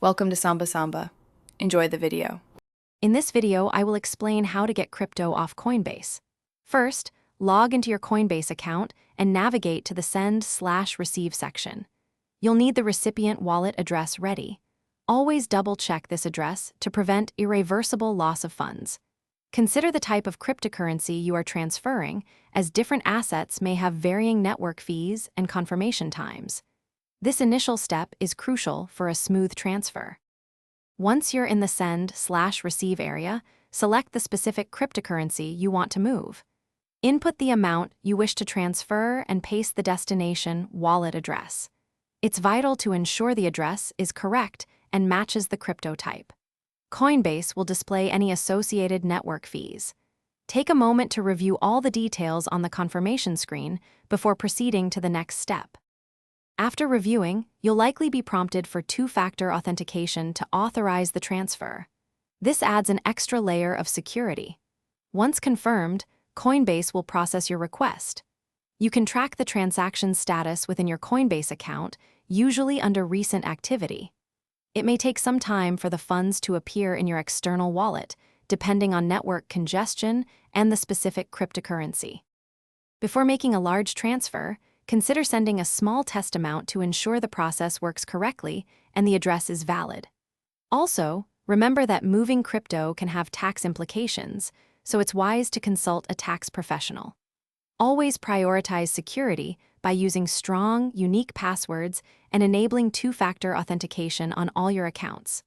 Welcome to Samba Samba. Enjoy the video. In this video, I will explain how to get crypto off Coinbase. First, log into your Coinbase account and navigate to the Send/Receive section. You'll need the recipient wallet address ready. Always double-check this address to prevent irreversible loss of funds. Consider the type of cryptocurrency you are transferring, as different assets may have varying network fees and confirmation times. This initial step is crucial for a smooth transfer. Once you're in the Send/Receive area, select the specific cryptocurrency you want to move. Input the amount you wish to transfer and paste the destination wallet address. It's vital to ensure the address is correct and matches the crypto type. Coinbase will display any associated network fees. Take a moment to review all the details on the confirmation screen before proceeding to the next step. After reviewing, you'll likely be prompted for two-factor authentication to authorize the transfer. This adds an extra layer of security. Once confirmed, Coinbase will process your request. You can track the transaction status within your Coinbase account, usually under recent activity. It may take some time for the funds to appear in your external wallet, depending on network congestion and the specific cryptocurrency. Before making a large transfer, consider sending a small test amount to ensure the process works correctly and the address is valid. Also, remember that moving crypto can have tax implications, so it's wise to consult a tax professional. Always prioritize security by using strong, unique passwords and enabling two-factor authentication on all your accounts.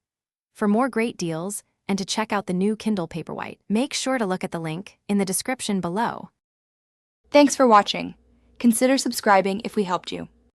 For more great deals and to check out the new Kindle Paperwhite, make sure to look at the link in the description below. Thanks for watching. Consider subscribing if we helped you.